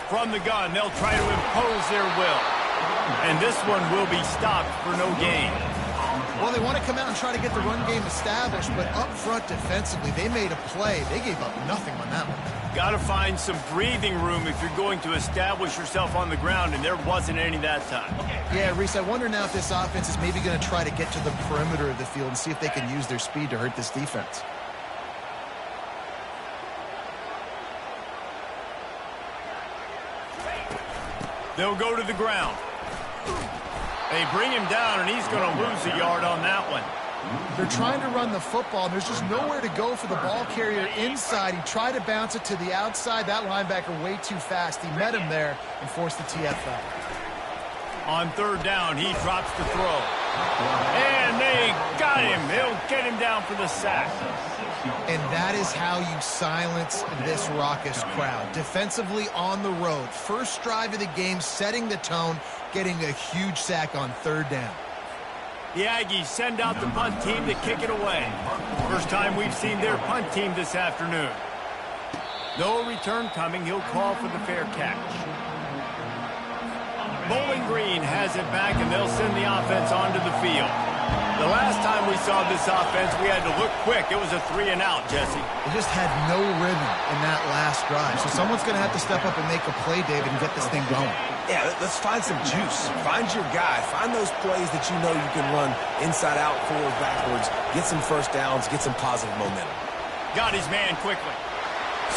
From the gun, they'll try to impose their will. And this one will be stopped for no gain. Well, they want to come out and try to get the run game established, but up front defensively, they made a play. They gave up nothing on that one. Got to find some breathing room if you're going to establish yourself on the ground, and there wasn't any that time. Yeah, Reese, I wonder now if this offense is maybe going to try to get to the perimeter of the field and see if they can use their speed to hurt this defense. They'll go to the ground. They bring him down, and he's going to lose a yard on that one. They're trying to run the football, and there's just nowhere to go for the ball carrier inside. He tried to bounce it to the outside. That linebacker way too fast. He met him there and forced the TFL. On third down, he drops the throw. And they got him. They'll get him down for the sack. And that is how you silence this raucous crowd. Defensively on the road. First drive of the game, setting the tone, getting a huge sack on third down. The Aggies send out the punt team to kick it away. First time we've seen their punt team this afternoon. No return coming. He'll call for the fair catch. Bowling Green has it back, and they'll send the offense onto the field. The last time we saw this offense, we had to look quick. It was a 3-and-out, Jesse. They just had no rhythm in that last drive. So someone's going to have to step up and make a play, David, and get this thing going. Yeah, let's find some juice. Find your guy. Find those plays that you know you can run inside out, forward, backwards. Get some first downs. Get some positive momentum. Got his man quickly.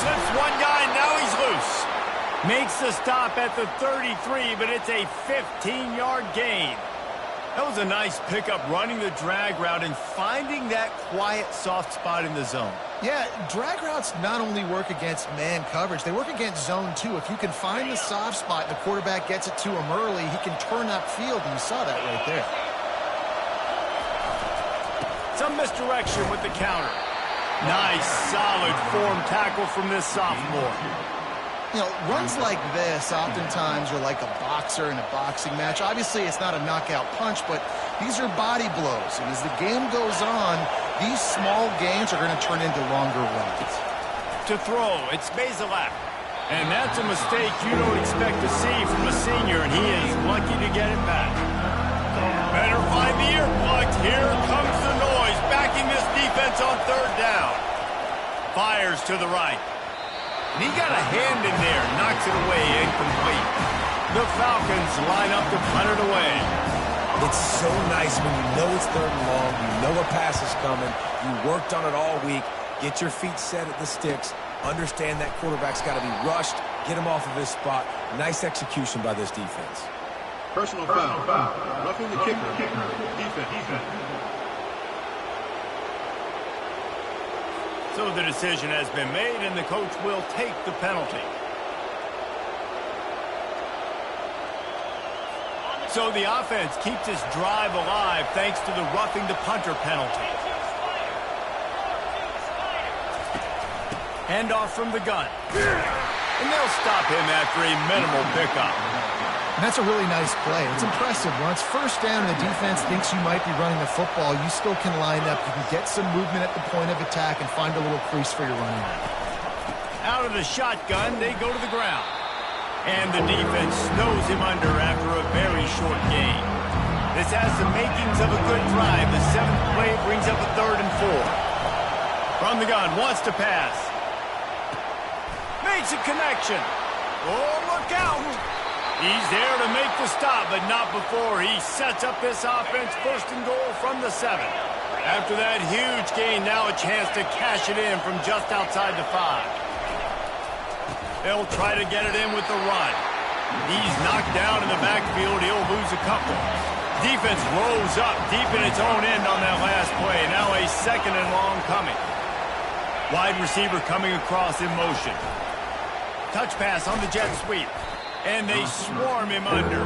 Slips one guy, now he's loose. Makes the stop at the 33, but it's a 15-yard gain. That was a nice pickup, running the drag route and finding that quiet, soft spot in the zone. Yeah, drag routes not only work against man coverage, they work against zone too. If you can find the soft spot and the quarterback gets it to him early, he can turn upfield, and you saw that right there. Some misdirection with the counter. Nice, solid form tackle from this sophomore. You know, runs like this oftentimes are like a boxer in a boxing match. Obviously, it's not a knockout punch, but these are body blows. And as the game goes on, these small gains are going to turn into longer runs. To throw, it's Bazelak. And that's a mistake you don't expect to see from a senior, and he is lucky to get it back. Better find the earplugs. Here comes the noise, backing this defense on third down. Fires to the right. And he got a hand in there, knocks it away, incomplete. The Falcons line up to punt it away. It's so nice when you know it's third and long, you know a pass is coming, you worked on it all week, get your feet set at the sticks, understand that quarterback's got to be rushed, get him off of his spot. Nice execution by this defense. Personal foul. Roughing the kicker. Defense. So the decision has been made, and the coach will take the penalty. So the offense keeps this drive alive thanks to the roughing the punter penalty. Handoff from the gun. And they'll stop him after a minimal pickup. And that's a really nice play. It's impressive. Once first down and the defense thinks you might be running the football, you still can line up. You can get some movement at the point of attack and find a little crease for your running back. Out of the shotgun, they go to the ground. And the defense snows him under after a very short gain. This has the makings of a good drive. The seventh play brings up a 3rd and 4. From the gun, wants to pass. Makes a connection. Oh, look out! He's there to make the stop, but not before he sets up this offense 1st and goal from the 7. After that huge gain, now a chance to cash it in from just outside the 5. They'll try to get it in with the run. He's knocked down in the backfield. He'll lose a couple. Defense rolls up deep in its own end on that last play. Now a 2nd and long coming. Wide receiver coming across in motion. Touch pass on the jet sweep. And they swarm him under.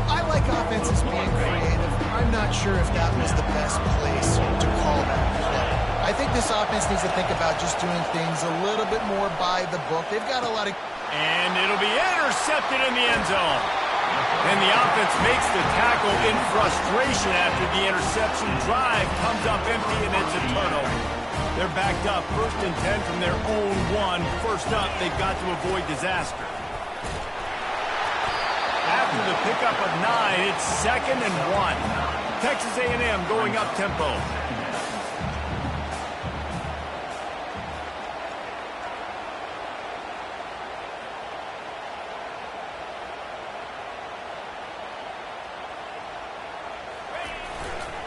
I like offenses being creative. I'm not sure if that was the best place to call that play. I think this offense needs to think about just doing things a little bit more by the book. They've got a lot of... And it'll be intercepted in the end zone. And the offense makes the tackle in frustration after the interception. Drive comes up empty, and it's a turnover. They're backed up 1st and 10 from their own 1. First up, they've got to avoid disaster. After the pickup of 9, it's 2nd and 1. Texas A&M going up tempo.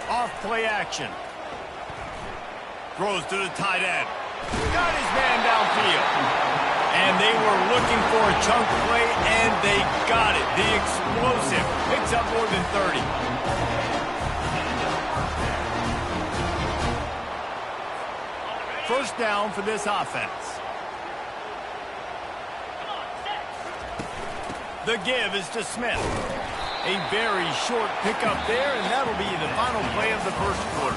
Off play action. Throws to the tight end. Got his man downfield. And they were looking for a chunk play, and they got it. The explosive picks up more than 30. First down for this offense. The give is to Smith. A very short pickup there, and that'll be the final play of the first quarter.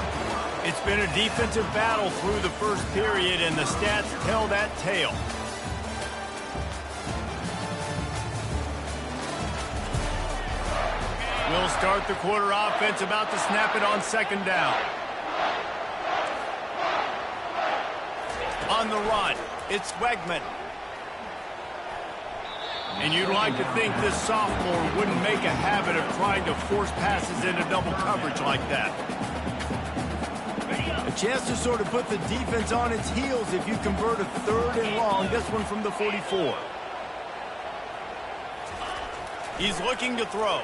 It's been a defensive battle through the first period, and the stats tell that tale. We'll start the quarter offense, about to snap it on 2nd down. On the run, it's Wegman. And you'd like to think this sophomore wouldn't make a habit of trying to force passes into double coverage like that. A chance to sort of put the defense on its heels if you convert a 3rd and long, this one from the 44. He's looking to throw.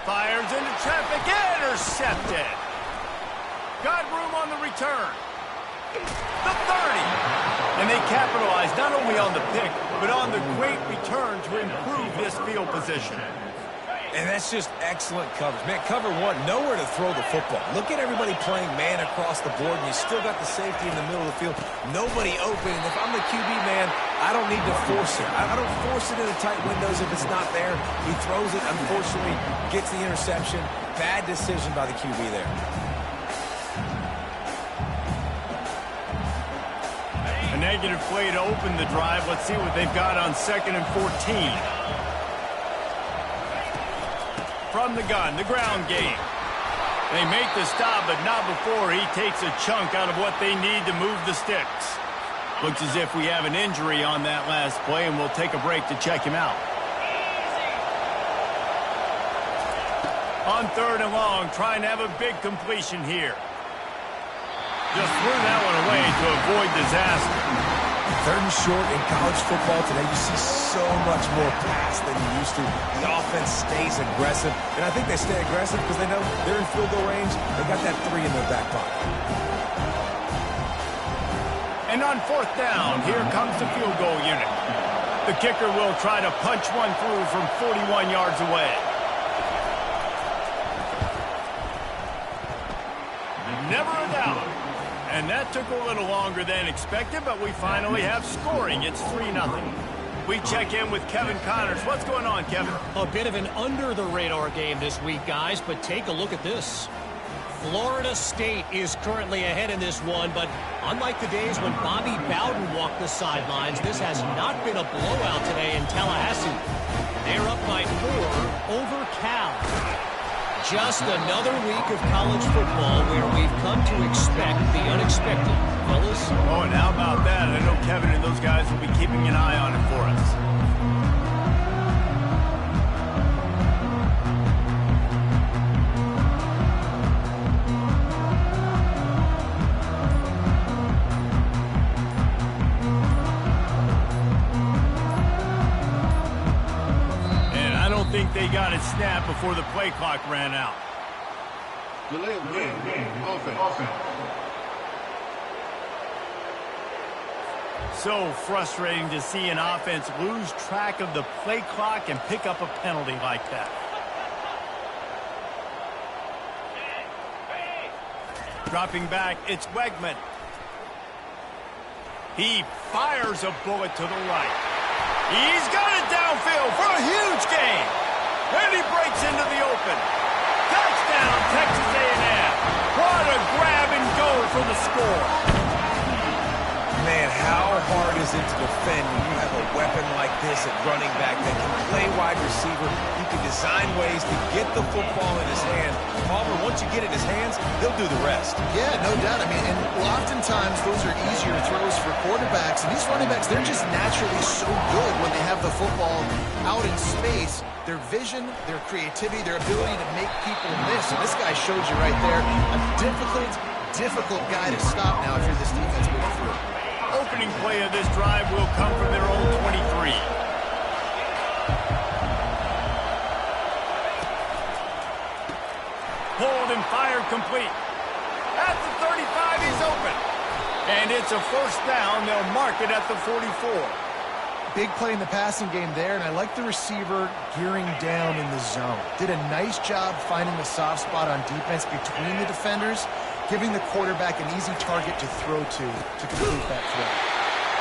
Fires into traffic, intercepted. Got room on the return. The 30. And they capitalize not only on the pick, but on the great return to improve this field position. And that's just excellent coverage. Man, cover 1, nowhere to throw the football. Look at everybody playing man across the board, and you still got the safety in the middle of the field. Nobody open. And if I'm the QB, man, I don't need to force it. I don't force it into tight windows if it's not there. He throws it, unfortunately, gets the interception. Bad decision by the QB there. A negative play to open the drive. Let's see what they've got on 2nd and 14. From the gun, the ground game. They make the stop, but not before he takes a chunk out of what they need to move the sticks. Looks as if we have an injury on that last play, and we'll take a break to check him out. On 3rd and long, trying to have a big completion here. Just threw that one away to avoid disaster. 3rd and short in college football today, you see so much more pass than you used to. The offense stays aggressive, and I think they stay aggressive because they know they're in field goal range. They got that 3 in their back pocket. And on 4th down, here comes the field goal unit. The kicker will try to punch one through from 41 yards away. Never a doubt. And that took a little longer than expected, but we finally have scoring. It's 3-0. We check in with Kevin Connors. What's going on, Kevin? A bit of an under-the-radar game this week, guys, but take a look at this. Florida State is currently ahead in this one, but unlike the days when Bobby Bowden walked the sidelines, this has not been a blowout today in Tallahassee. They're up by 4 over Cal. Just another week of college football where we've come to expect the unexpected, fellas. Oh, and how about that? I know Kevin and those guys will be keeping an eye on it for us. They got it snapped before the play clock ran out. Delay of game. Offense. So frustrating to see an offense lose track of the play clock and pick up a penalty like that. Dropping back, it's Wegman. He fires a bullet to the right. He's got it downfield for a huge gain. And he breaks into the open. Touchdown, Texas A&M. What a grab and go for the score. man, how hard is it to defend when you have a weapon like this at running back that can play wide receiver? You can design ways to get the football in his hand. Palmer, once you get it in his hands, he'll do the rest. Yeah, no doubt. I mean, and oftentimes those are easier throws for quarterbacks. And these running backs, they're just naturally so good when they have the football out in space. Their vision, their creativity, their ability to make people miss. And this guy showed you right there a difficult guy to stop now if you're this defense moving through. Opening play of this drive will come from their own 23. Pulled and fired complete. At the 35, he's open. And it's a first down. They'll mark it at the 44. Big play in the passing game there, and I like the receiver gearing down in the zone. Did a nice job finding the soft spot on defense between the defenders, giving the quarterback an easy target to throw to complete that throw.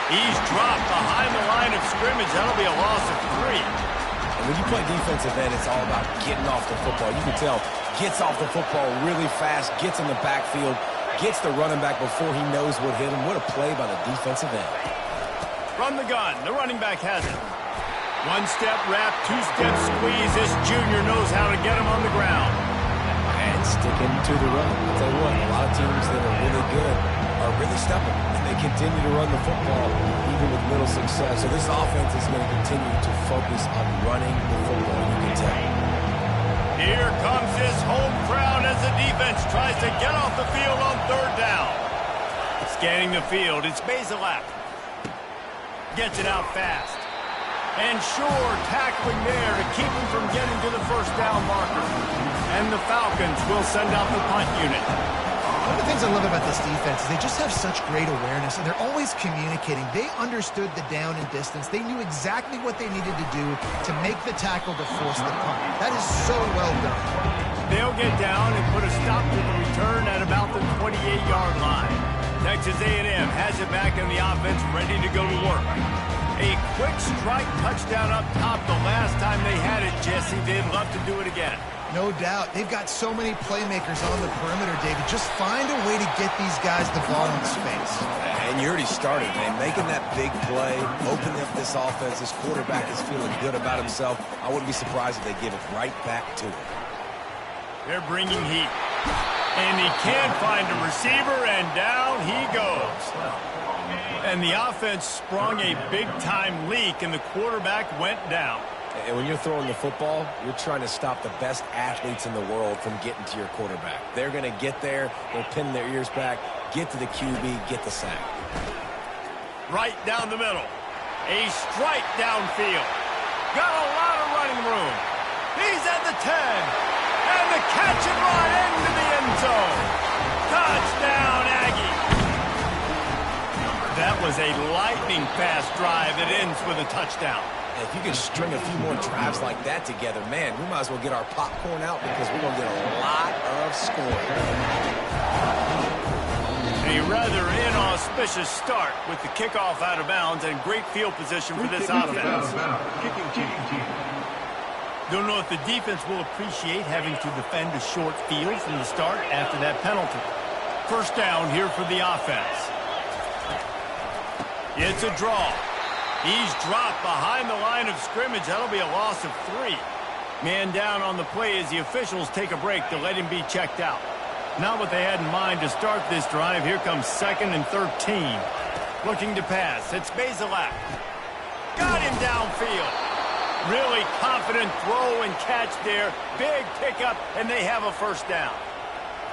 He's dropped behind the line of scrimmage. That'll be a loss of 3. And when you play defensive end, it's all about getting off the football. You can tell, gets off the football really fast, gets in the backfield, gets the running back before he knows what hit him. What a play by the defensive end. From the gun, the running back has it. One-step wrap, two-step squeeze. This junior knows how to get him on the ground. And sticking to the run. I'll tell you what, a lot of teams that are really good are really stubborn, and they continue to run the football even with little success. So this offense is going to continue to focus on running the football, you can tell. Here comes his home crowd as the defense tries to get off the field on third down. Scanning the field, it's Bazelak. Gets it out fast. And sure, tackling there to keep him from getting to the first down marker. And the Falcons will send out the punt unit. One of the things I love about this defense is they just have such great awareness, and they're always communicating. They understood the down and distance. They knew exactly what they needed to do to make the tackle to force the punt. That is so well done. They'll get down and put a stop to the return at about the 28-yard line. Texas A&M has it back in the offense, ready to go to work. A quick strike touchdown up top the last time they had it, Jesse. They'd love to do it again. No doubt. They've got so many playmakers on the perimeter, David. Just find a way to get these guys the ball in space. And you already started, man. Making that big play, opening up this offense. This quarterback is feeling good about himself. I wouldn't be surprised if they give it right back to him. They're bringing heat. And he can't find a receiver, and down he goes. And the offense sprung a big-time leak, and the quarterback went down. And when you're throwing the football, you're trying to stop the best athletes in the world from getting to your quarterback. They're going to get there, they'll pin their ears back, get to the QB, get the sack. Right down the middle. A strike downfield. Got a lot of running room. He's at the 10. And the catch and run into the end zone. Touchdown, Aggie. That was a lightning-fast drive that ends with a touchdown. If you can string a few more drives like that together, man, we might as well get our popcorn out because we're going to get a lot of scoring. A rather inauspicious start with the kickoff out of bounds and great field position for this offense. Don't know if the defense will appreciate having to defend a short field from the start after that penalty. First down here for the offense. It's a draw. He's dropped behind the line of scrimmage. That'll be a loss of 3. Man down on the play as the officials take a break to let him be checked out. Not what they had in mind to start this drive. Here comes 2nd and 13. Looking to pass. It's Bazelak. Got him downfield. Really confident throw and catch there. Big pickup, and they have a first down.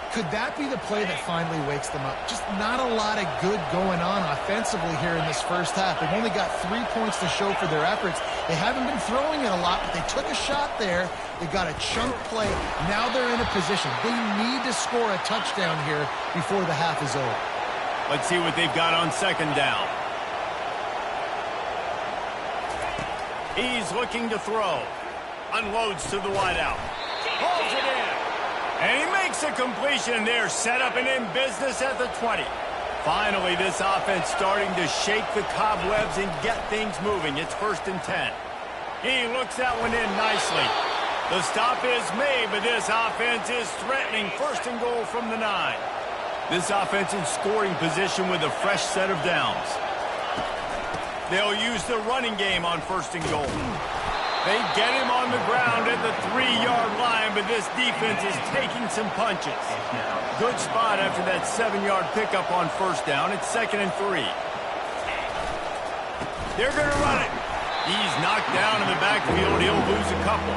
Could that be the play that finally wakes them up? Just not a lot of good going on offensively here in this first half. They've only got 3 points to show for their efforts. They haven't been throwing it a lot, but they took a shot there. They got a chunk play. Now they're in a position. They need to score a touchdown here before the half is over. Let's see what they've got on 2nd down. He's looking to throw. Unloads to the wideout. Pulls it in. And he makes a completion there. Set up and in business at the 20. Finally, this offense starting to shake the cobwebs and get things moving. It's 1st and 10. He looks that one in nicely. The stop is made, but this offense is threatening 1st and goal from the 9. This offense in scoring position with a fresh set of downs. They'll use the running game on 1st and goal. They get him on the ground at the 3-yard line, but this defense is taking some punches. Good spot after that 7-yard pickup on 1st down. It's 2nd and 3. They're going to run it. He's knocked down in the backfield. He'll lose a couple.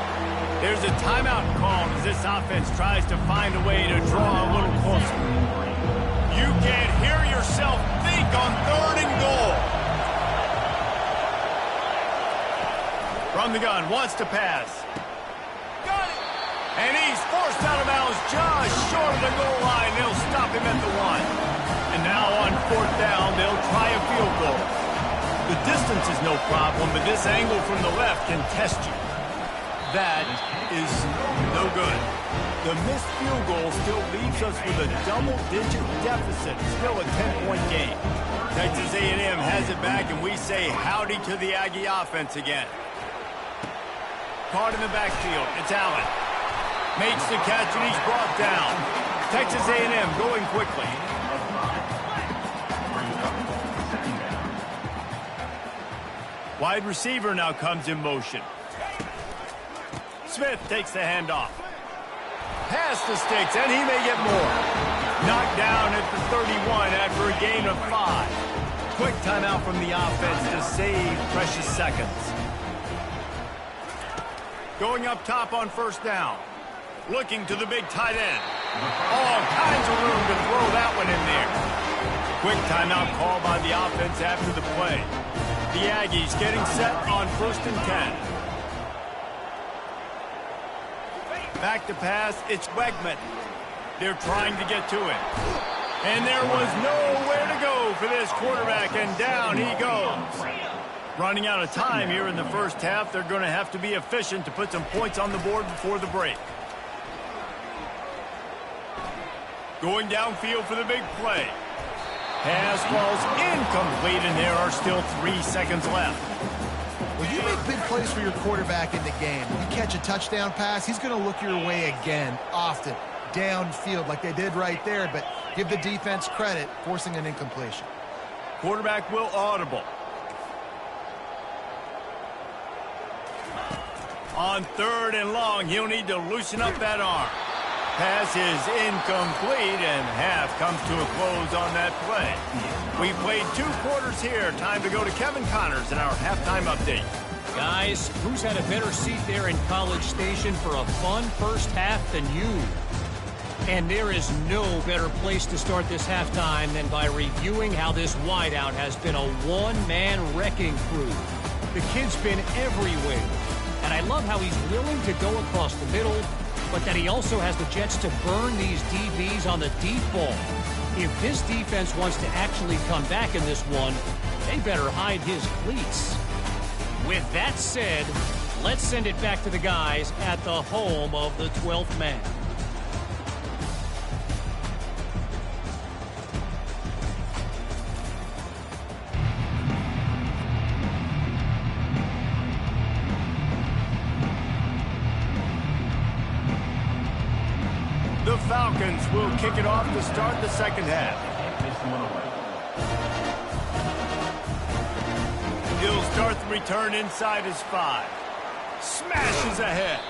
There's a timeout called as this offense tries to find a way to draw a little closer. You can't hear yourself think on 3rd and goal. From the gun, wants to pass. Got it! And he's forced out of bounds just short of the goal line. They'll stop him at the 1. And now on 4th down, they'll try a field goal. The distance is no problem, but this angle from the left can test you. That is no good. The missed field goal still leaves us with a double-digit deficit. Still a 10-point game. Texas A&M has it back, and we say howdy to the Aggie offense again. Caught in the backfield. It's Allen. Makes the catch, and he's brought down. Texas A&M going quickly. Wide receiver now comes in motion. Smith takes the handoff. Past the sticks, and he may get more. Knocked down at the 31 after a gain of 5. Quick timeout from the offense to save precious seconds. Going up top on 1st down. Looking to the big tight end. All kinds of room to throw that one in there. Quick timeout call by the offense after the play. The Aggies getting set on 1st and 10. Back to pass, it's Wegman. They're trying to get to it. And there was nowhere to go for this quarterback, and down he goes. Running out of time here in the 1st half. They're going to have to be efficient to put some points on the board before the break. Going downfield for the big play. Pass falls incomplete, and there are still 3 seconds left. When you make big plays for your quarterback in the game, you catch a touchdown pass, he's going to look your way again, often, downfield like they did right there, but give the defense credit, forcing an incompletion. Quarterback will audible. On 3rd and long, he'll need to loosen up that arm. Pass is incomplete, and half comes to a close on that play. We played 2 quarters here. Time to go to Kevin Connors in our halftime update. Guys, who's had a better seat there in College Station for a fun 1st half than you? And there is no better place to start this halftime than by reviewing how this wideout has been a one-man wrecking crew. The kid's been everywhere. And I love how he's willing to go across the middle, but that he also has the jets to burn these DBs on the deep ball. If this defense wants to actually come back in this one, they better hide his cleats. With that said, let's send it back to the guys at the home of the 12th man. The Falcons will kick it off to start the 2nd half. He'll start the return inside his 5. Smashes ahead.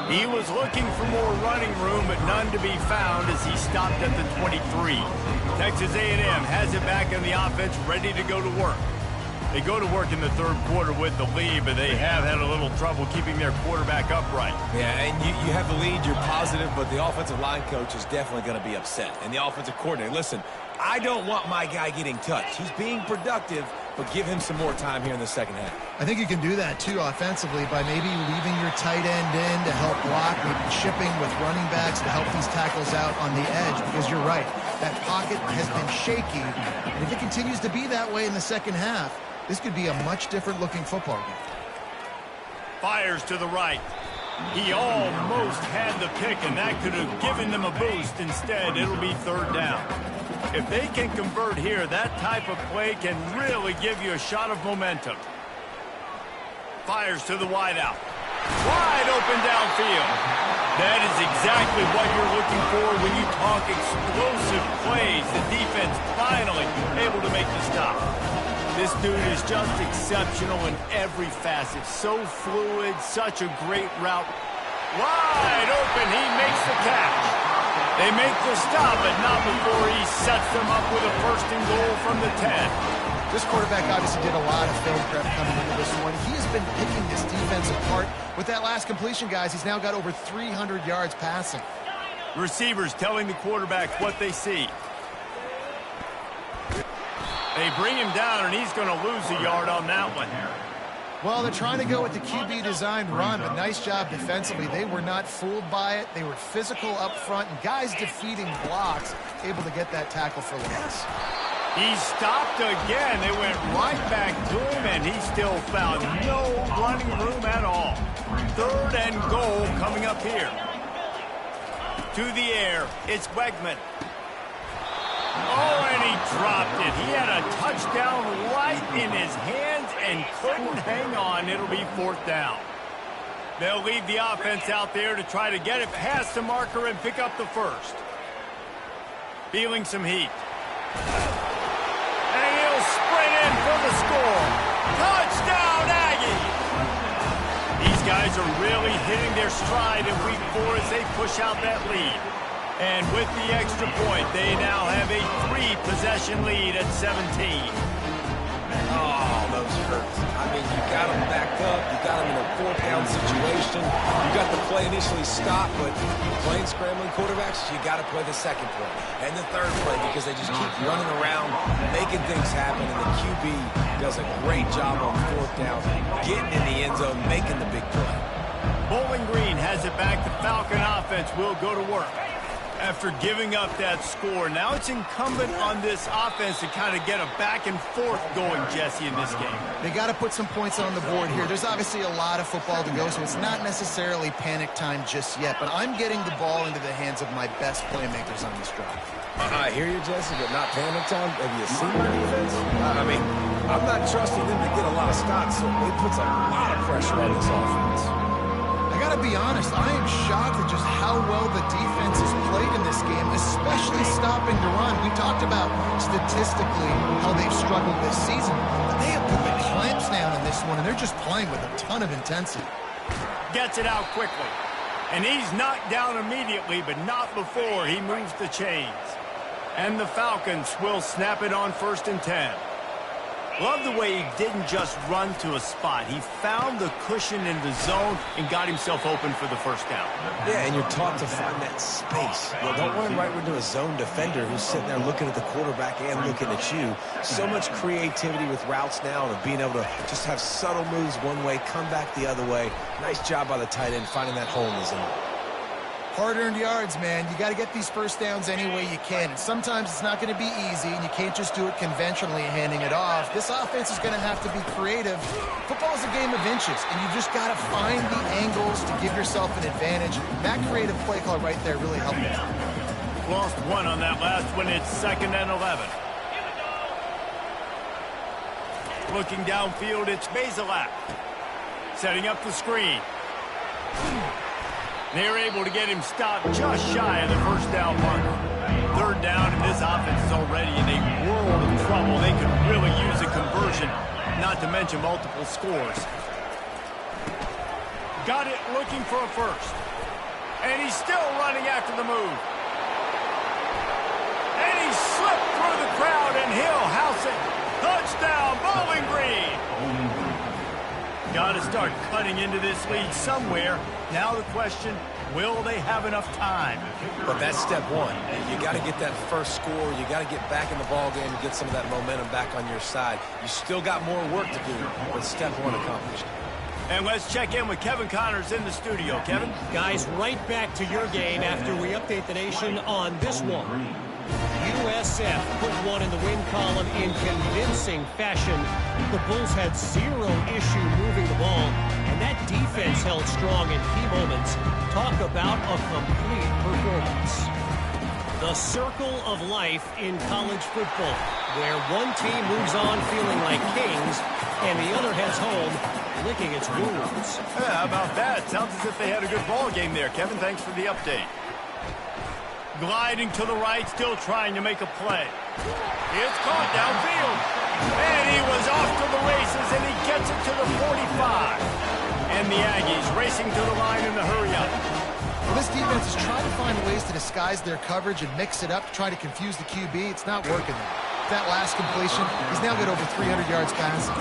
He was looking for more running room, but none to be found as he stopped at the 23. Texas A&M has it back in the offense, ready to go to work. They go to work in the 3rd quarter with the lead, but they have had a little trouble keeping their quarterback upright. Yeah, and you have the lead, you're positive, but the offensive line coach is definitely going to be upset. And the offensive coordinator, listen, I don't want my guy getting touched. He's being productive, but give him some more time here in the 2nd half. I think you can do that, too, offensively, by maybe leaving your tight end in to help block, maybe shipping with running backs to help these tackles out on the edge, because you're right, that pocket has been shaky, and if it continues to be that way in the 2nd half, this could be a much different-looking football game. Fires to the right. He almost had the pick, and that could have given them a boost. Instead, it'll be 3rd down. If they can convert here, that type of play can really give you a shot of momentum. Fires to the wideout. Wide open downfield. That is exactly what you're looking for when you talk explosive plays. The defense finally able to make the stop. This dude is just exceptional in every facet. So fluid, such a great route. Wide open, he makes the catch. They make the stop, but not before he sets them up with a first and goal from the 10. This quarterback obviously did a lot of film prep coming into this one. He has been picking this defense apart. With that last completion, guys, he's now got over 300 yards passing. Receivers telling the quarterback what they see. They bring him down, and he's going to lose a yard on that one. Well, they're trying to go with the QB-designed run, but nice job defensively. They were not fooled by it. They were physical up front, and guys defeating blocks, able to get that tackle for loss. He stopped again. They went right back to him, and he still found no running room at all. 3rd and goal coming up here. To the air, it's Wegman. Oh, and he dropped it. He had a touchdown right in his hands and couldn't hang on. It'll be 4th down. They'll leave the offense out there to try to get it past the marker and pick up the first. Feeling some heat. And he'll sprint in for the score. Touchdown, Aggies! These guys are really hitting their stride in week 4 as they push out that lead. And with the extra point, they now have a 3-possession lead at 17. Oh, those hurt. I mean, you got them backed up. You got them in a 4th down situation. You got the play initially stopped, but playing scrambling quarterbacks, you got to play the 2nd play and the 3rd play because they just keep running around, making things happen, and the QB does a great job on 4th down, getting in the end zone, making the big play. Bowling Green has it back. The Falcon offense will go to work. After giving up that score, now it's incumbent on this offense to kind of get a back and forth going, Jesse, in this game. They got to put some points on the board here. There's obviously a lot of football to go, so it's not necessarily panic time just yet, but I'm getting the ball into the hands of my best playmakers on this drive. I hear you, Jesse, but not panic time. Have you seen my defense? I mean, I'm not trusting them to get a lot of stops, so it puts a lot of pressure on this offense. I got to be honest, I am shocked at just how well the defense has played in this game, especially stopping the run. We talked about statistically how they've struggled this season, but they have put the clamps down in this one, and they're just playing with a ton of intensity. Gets it out quickly. And he's knocked down immediately, but not before he moves the chains. And the Falcons will snap it on 1st and 10. Love the way he didn't just run to a spot. He found the cushion in the zone and got himself open for the first down. Yeah, and you're taught to find that space. You don't run right into a zone defender who's sitting there looking at the quarterback and looking at you. So much creativity with routes now and being able to just have subtle moves one way, come back the other way. Nice job by the tight end finding that hole in the zone. Hard-earned yards, man. You got to get these first downs any way you can. And sometimes it's not going to be easy, and you can't just do it conventionally handing it off. This offense is going to have to be creative. Football is a game of inches, and you've just got to find the angles to give yourself an advantage. That creative play call right there really helped you. Lost one on that last one. It's 2nd and 11. Looking downfield, it's Bazelak. Setting up the screen. They're able to get him stopped just shy of the first down marker. 3rd down, and this offense is already in a world of trouble. They could really use a conversion, not to mention multiple scores. Got it looking for a first. And he's still running after the move. And he slipped through the crowd, and he'll house it. Touchdown, Bowling Green! Got to start cutting into this lead somewhere. Now the question, will they have enough time? But that's step one. You got to get that first score. You got to get back in the ball game and get some of that momentum back on your side. You still got more work to do, but step one accomplished. And let's check in with Kevin Connors in the studio. Kevin? Guys, right back to your game after we update the nation on this one. USF put one in the win column in convincing fashion. The Bulls had zero issue moving the ball, and that defense held strong in key moments. Talk about a complete performance. The circle of life in college football, where one team moves on feeling like kings and the other heads home licking its wounds. Yeah, how about that? Sounds as if they had a good ball game there. Kevin, thanks for the update. Gliding to the right, still trying to make a play. It's caught downfield. And he was off to the races, and he gets it to the 45. And the Aggies racing to the line in the hurry-up. Well, this defense is trying to find ways to disguise their coverage and mix it up to try to confuse the QB. It's not working there. That last completion, he's now got over 300 yards passing.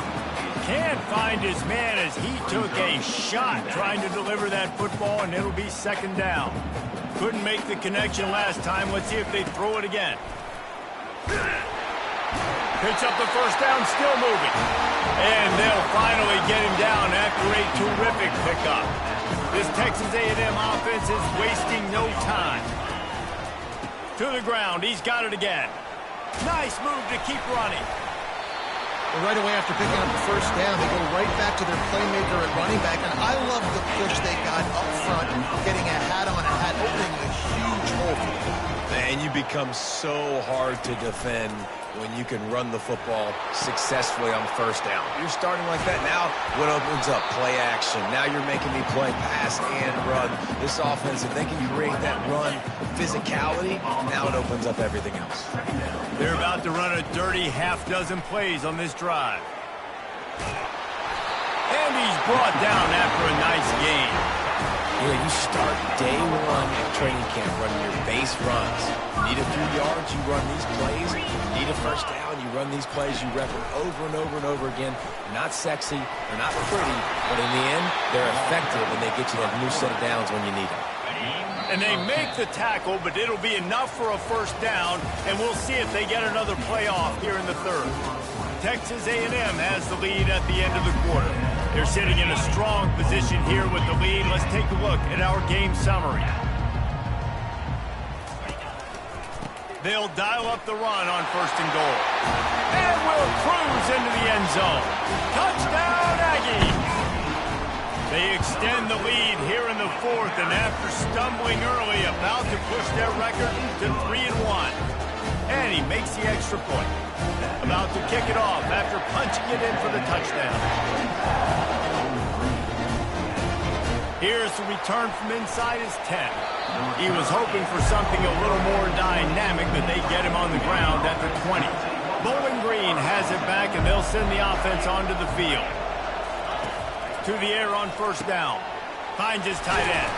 Can't find his man as he took a shot trying to deliver that football, and it'll be second down. Couldn't make the connection last time. Let's see if they throw it again. Picks up the first down, still moving. And they'll finally get him down after a terrific pickup. This Texas A&M offense is wasting no time. To the ground, he's got it again. Nice move to keep running. Well, right away after picking up the first down, they go right back to their playmaker at running back. And I love the push they got up front, getting a hat on a hat, opening a huge hole for them. Man, you become so hard to defend when you can run the football successfully on first down. You're starting like that. Now what opens up? Play action. Now you're making me play pass and run. This offense, if they can create that run physicality, now it opens up everything else. They're about to run a dirty half-dozen plays on this drive. And he's brought down after a nice gain. Yeah, you start day one at training camp running your base runs. Need a few yards, you run these plays. Need a first down, you run these plays. You rep it over and over and over again. They're not sexy, they're not pretty, but in the end, they're effective, and they get you that new set of downs when you need them. And they make the tackle, but it'll be enough for a first down, and we'll see if they get another play off here in the third. Texas A&M has the lead at the end of the quarter. They're sitting in a strong position here with the lead. Let's take a look at our game summary. They'll dial up the run on first and goal. And will cruise into the end zone. Touchdown, Aggies! They extend the lead here in the fourth, and after stumbling early, about to push their record to 3-1. And he makes the extra point. About to kick it off after punching it in for the touchdown. Here's the return from inside his 10. He was hoping for something a little more dynamic, but they get him on the ground at the 20. Bowling Green has it back, and they'll send the offense onto the field. To the air on first down. Finds his tight end.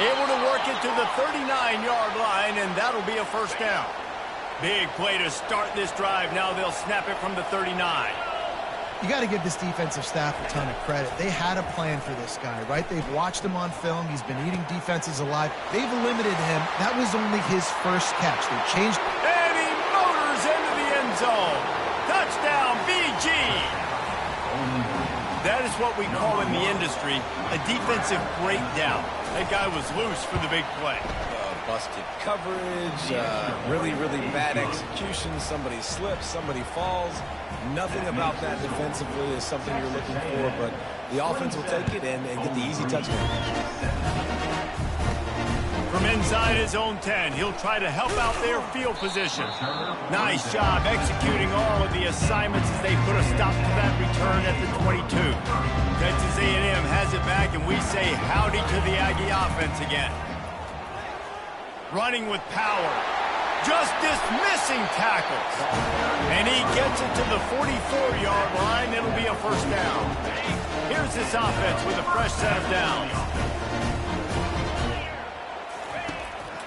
Able to work it to the 39-yard line, and that'll be a first down. Big play to start this drive. Now they'll snap it from the 39. You got to give this defensive staff a ton of credit. They had a plan for this guy, right? They've watched him on film. He's been eating defenses alive. They've limited him. That was only his first catch. They changed. And he motors into the end zone. Touchdown, BG. That is what we call in the industry a defensive breakdown. That guy was loose for the big play. Busted coverage, really, really bad execution. Somebody slips, somebody falls. Nothing about that defensively is something you're looking for, but the offense will take it and get the easy touchdown. From inside his own 10, he'll try to help out their field position. Nice job executing all of the assignments as they put a stop to that return at the 22. Texas A&M has it back, and we say howdy to the Aggie offense again. Running with power. Just dismissing tackles. And he gets it to the 44-yard line. It'll be a first down. Here's this offense with a fresh set of downs.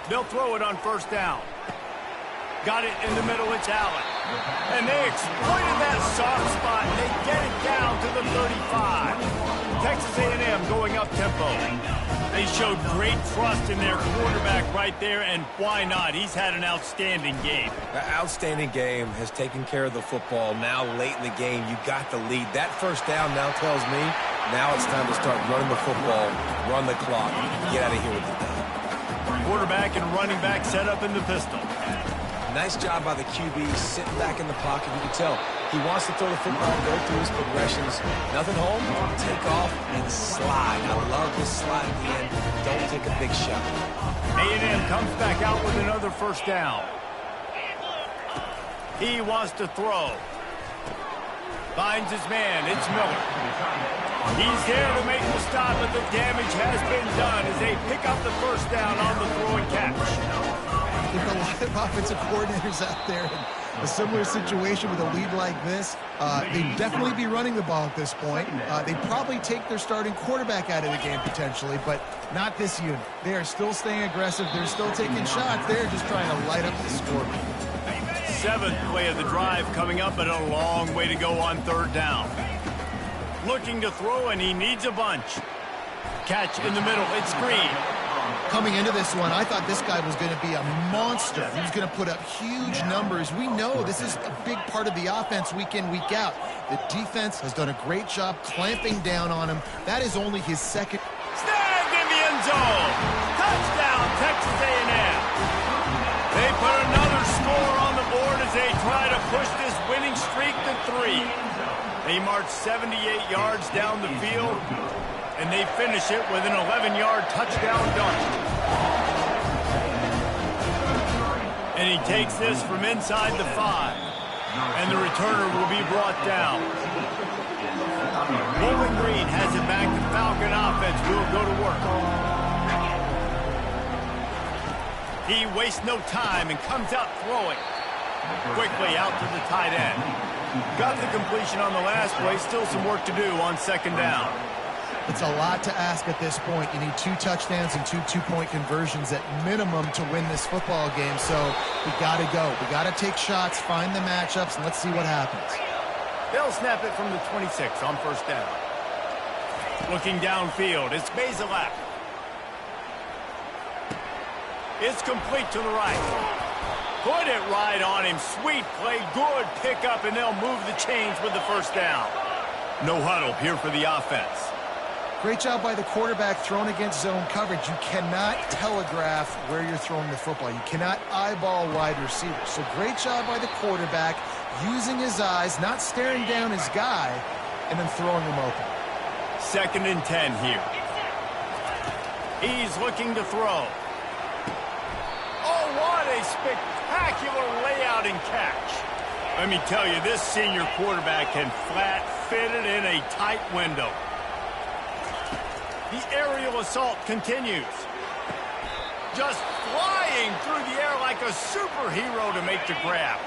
They'll throw it on first down. Got it in the middle, it's Allen. And they exploited that soft spot, and they get it down to the 35. Texas A&M going up tempo. They showed great trust in their quarterback right there, and why not? He's had an outstanding game. An outstanding game, has taken care of the football. Now, late in the game, you got the lead. That first down now tells me now it's time to start running the football, run the clock, get out of here with the done. Quarterback and running back set up in the pistol. Nice job by the QB sitting back in the pocket. You can tell he wants to throw the football, go through his progressions. Nothing home, take off and slide. I love this slide at the end. Don't take a big shot. A&M comes back out with another first down. He wants to throw. Finds his man. It's Miller. He's there to make the stop, but the damage has been done as they pick up the first down on the throw and catch. There are a lot of offensive coordinators out there in a similar situation with a lead like this. They'd definitely be running the ball at this point. They'd probably take their starting quarterback out of the game potentially, but not this unit. They are still staying aggressive. They're still taking shots. They're just trying to light up the scoreboard. 7th play of the drive coming up, but a long way to go on third down. Looking to throw, and he needs a bunch. Catch in the middle. It's Green. Coming into this one, I thought this guy was going to be a monster. He was going to put up huge numbers. We know this is a big part of the offense week in, week out. The defense has done a great job clamping down on him. That is only his second. Snagged in the end zone. Touchdown, Texas A&M. They put another score on the board as they try to push this winning streak to 3. They march 78 yards down the field, and they finish it with an 11-yard touchdown dunk. And he takes this from inside the 5, and the returner will be brought down. Bowling Green has it back. The Falcon offense will go to work. He wastes no time and comes out throwing. Quickly out to the tight end. Got the completion on the last play. Still some work to do on second down. It's a lot to ask at this point. You need 2 touchdowns and 2 two-point conversions at minimum to win this football game. So we got to go. We got to take shots, find the matchups, and let's see what happens. They'll snap it from the 26 on first down. Looking downfield, it's Bazelak. It's complete to the right. Put it right on him. Sweet play, good pickup, and they'll move the chains with the first down. No huddle here for the offense. Great job by the quarterback thrown against zone coverage. You cannot telegraph where you're throwing the football. You cannot eyeball wide receivers. So great job by the quarterback using his eyes, not staring down his guy, and then throwing him open. 2nd and 10 here. He's looking to throw. Oh, what a spectacular layout and catch. Let me tell you, this senior quarterback can flat fit it in a tight window. The aerial assault continues. Just flying through the air like a superhero to make the grab.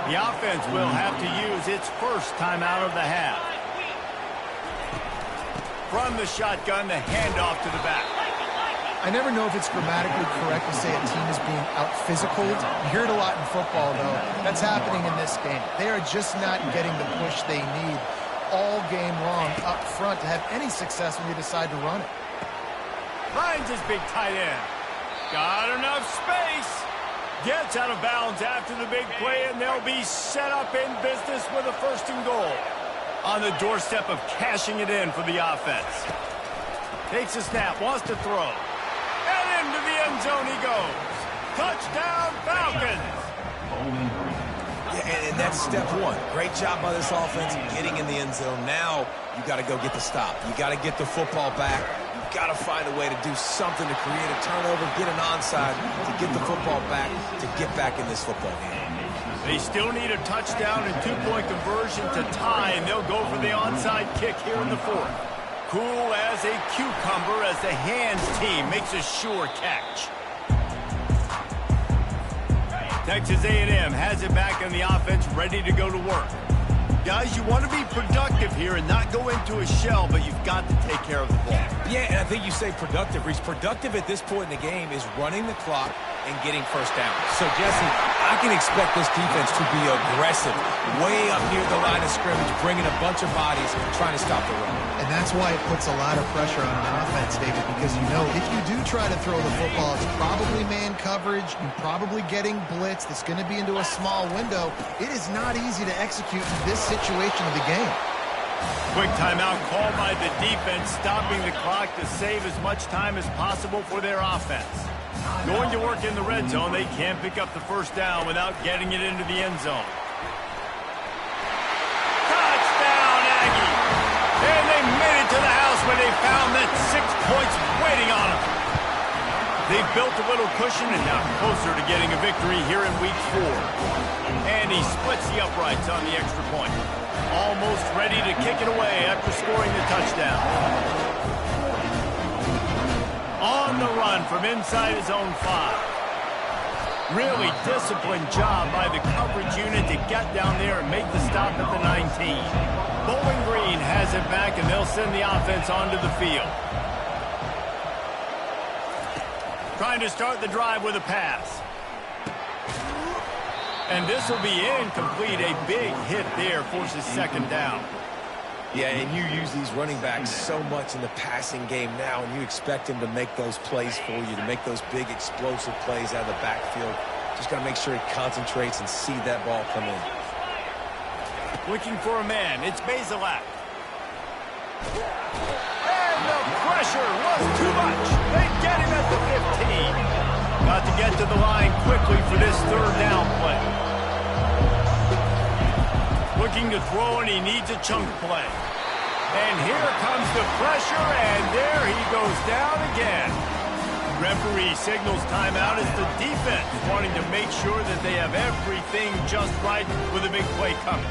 The offense will have to use its first timeout of the half. From the shotgun, the handoff to the back. I never know if it's grammatically correct to say a team is being out-physicaled. You hear it a lot in football, though. That's happening in this game. They are just not getting the push they need all game long up front to have any success when you decide to run it. Finds his big tight end. Got enough space. Gets out of bounds after the big play, and they'll be set up in business with a 1st and goal. On the doorstep of cashing it in for the offense. Takes a snap, wants to throw. And into the end zone he goes. Touchdown, Falcons! Yeah, and that's step 1. Great job by this offense getting in the end zone. Now you got to go get the stop. You got to get the football back. You've got to find a way to do something to create a turnover, get an onside, to get the football back, to get back in this football game. They still need a touchdown and 2-point conversion to tie, and they'll go for the onside kick here in the 4th. Cool as a cucumber as the hands team makes a sure catch. Texas A&M has it back in the offense, ready to go to work. Guys, you want to be productive here and not go into a shell, but you've got to take care of the ball. Yeah, and I think you say productive. Reese, productive at this point in the game is running the clock and getting first down. So, Jesse, I can expect this defense to be aggressive, way up near the line of scrimmage, bringing a bunch of bodies, trying to stop the run. And that's why it puts a lot of pressure on an offense, David, because you know if you do try to throw the football, it's probably man coverage, you're probably getting blitz, that's going to be into a small window. It is not easy to execute in this situation of the game. Quick timeout called by the defense, stopping the clock to save as much time as possible for their offense. Going to work in the red zone. They can't pick up the first down without getting it into the end zone. Touchdown, Aggie! And they made it to the house when they found that 6 points waiting on them. They've built a little cushion and now closer to getting a victory here in week 4. And he splits the uprights on the extra point. Almost ready to kick it away after scoring the touchdown. On the run from inside his own 5. Really disciplined job by the coverage unit to get down there and make the stop at the 19. Bowling Green has it back, and they'll send the offense onto the field. Trying to start the drive with a pass. And this will be incomplete. A big hit there forces second down. Yeah, and you use these running backs so much in the passing game now, and you expect him to make those plays for you, to make those big explosive plays out of the backfield. Just got to make sure he concentrates and see that ball come in. Looking for a man. It's Bazelak. And the pressure was too much. They get him at the 15. Got to get to the line quickly for this third down play. Looking to throw, and he needs a chunk play. And here comes the pressure, and there he goes down again. Referee signals timeout as the defense wanting to make sure that they have everything just right with a big play coming.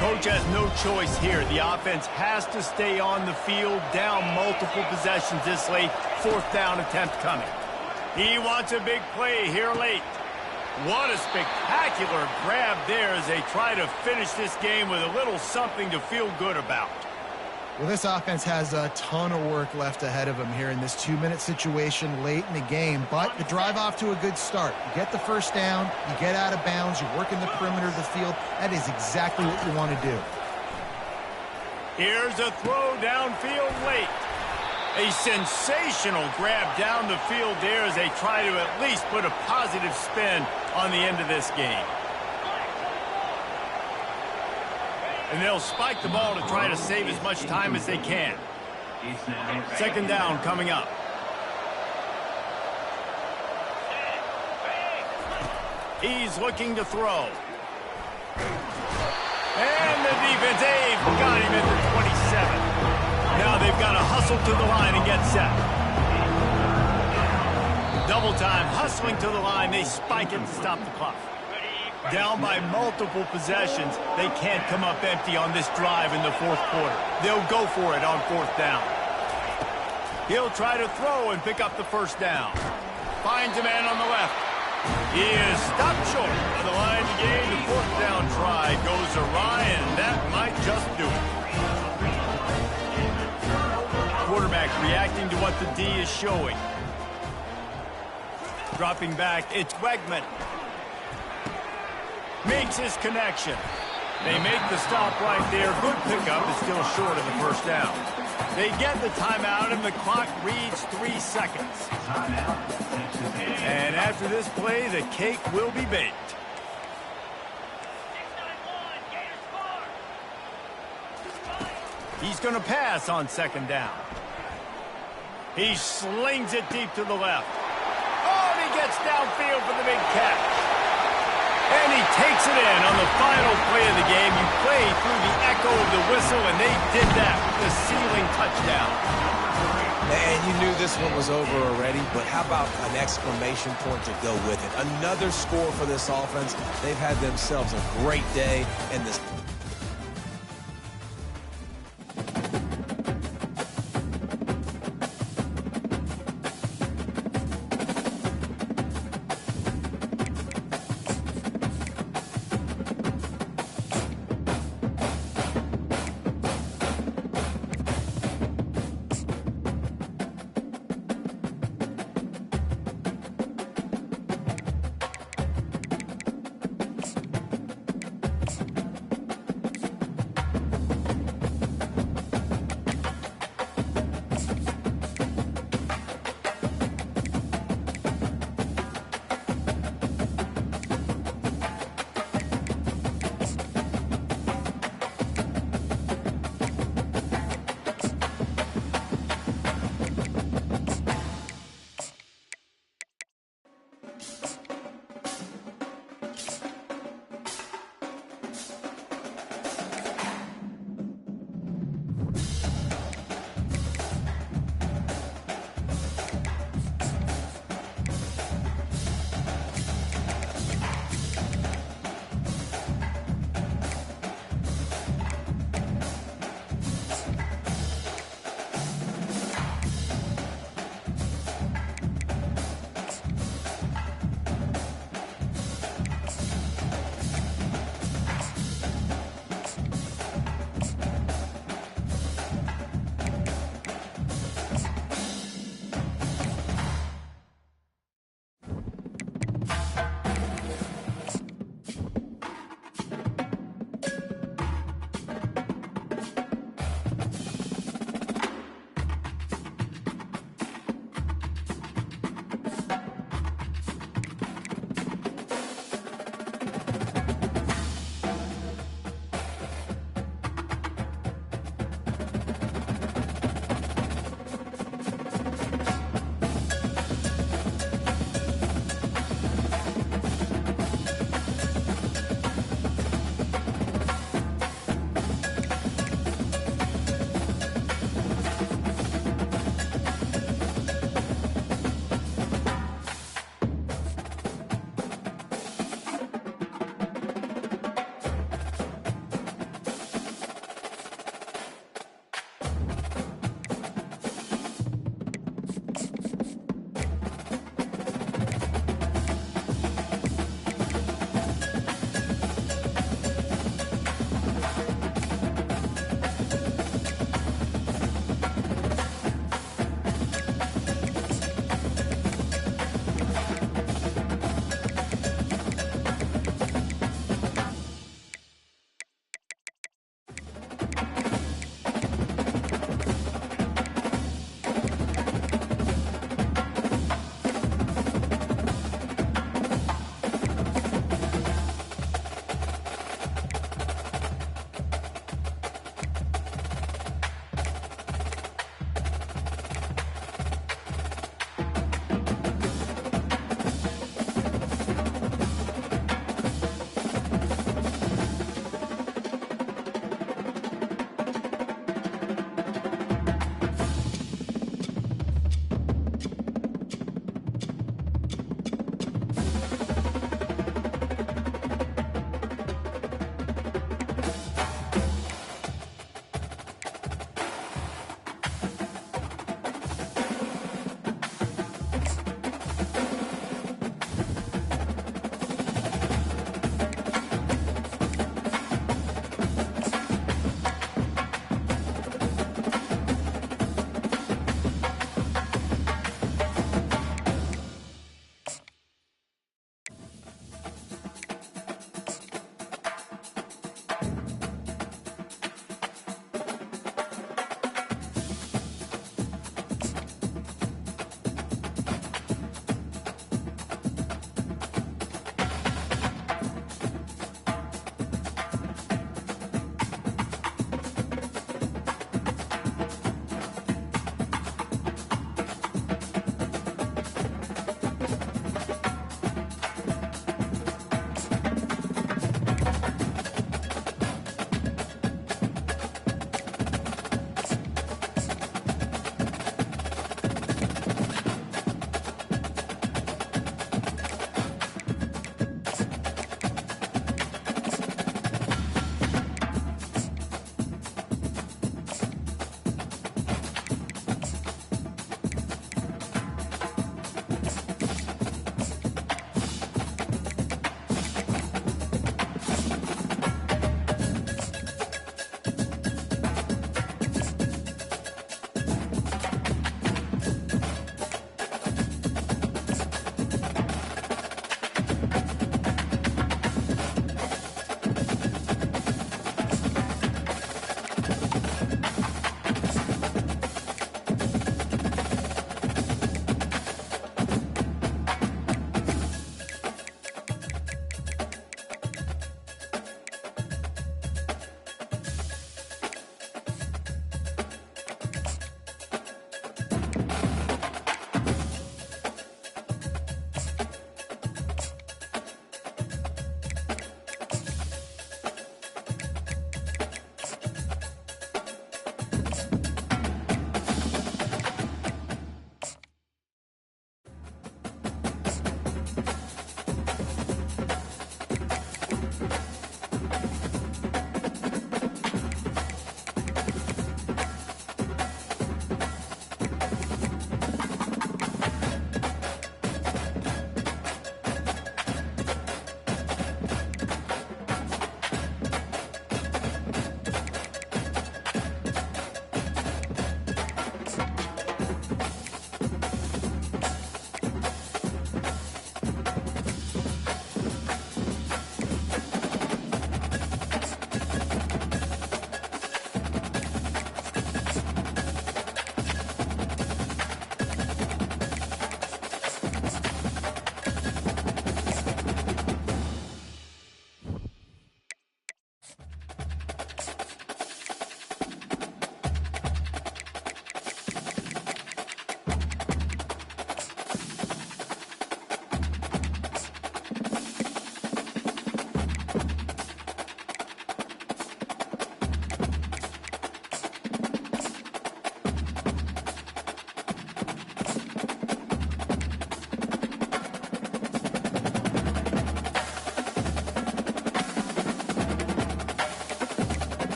Coach has no choice here. The offense has to stay on the field, down multiple possessions this late. Fourth down attempt coming. He wants a big play here late. What a spectacular grab there as they try to finish this game with a little something to feel good about. Well, this offense has a ton of work left ahead of them here in this 2-minute situation late in the game, but the drive off to a good start. You get the first down, you get out of bounds, you work in the perimeter of the field. That is exactly what you want to do. Here's a throw downfield late. A sensational grab down the field there as they try to at least put a positive spin on the end of this game. And they'll spike the ball to try to save as much time as they can. Second down coming up. He's looking to throw. And the defense, they've got him at the 27. Now they've got to hustle to the line and get set. Double time, hustling to the line. They spike it to stop the clock. Down by multiple possessions. They can't come up empty on this drive in the fourth quarter. They'll go for it on fourth down. He'll try to throw and pick up the first down. Finds a man on the left. He is stopped short of the line to gain. The fourth down try goes awry, and that might just do it. Quarterback reacting to what the D is showing. Dropping back, it's Wegman. Makes his connection. They make the stop right there. Good pickup is still short of the first down. They get the timeout, and the clock reads 3 seconds. And after this play, the cake will be baked. He's going to pass on second down. He slings it deep to the left. Oh, and he gets downfield for the big catch. And he takes it in on the final play of the game. You play through the echo of the whistle, and they did that with the ceiling touchdown. And you knew this one was over already, but how about an exclamation point to go with it? Another score for this offense. They've had themselves a great day, and this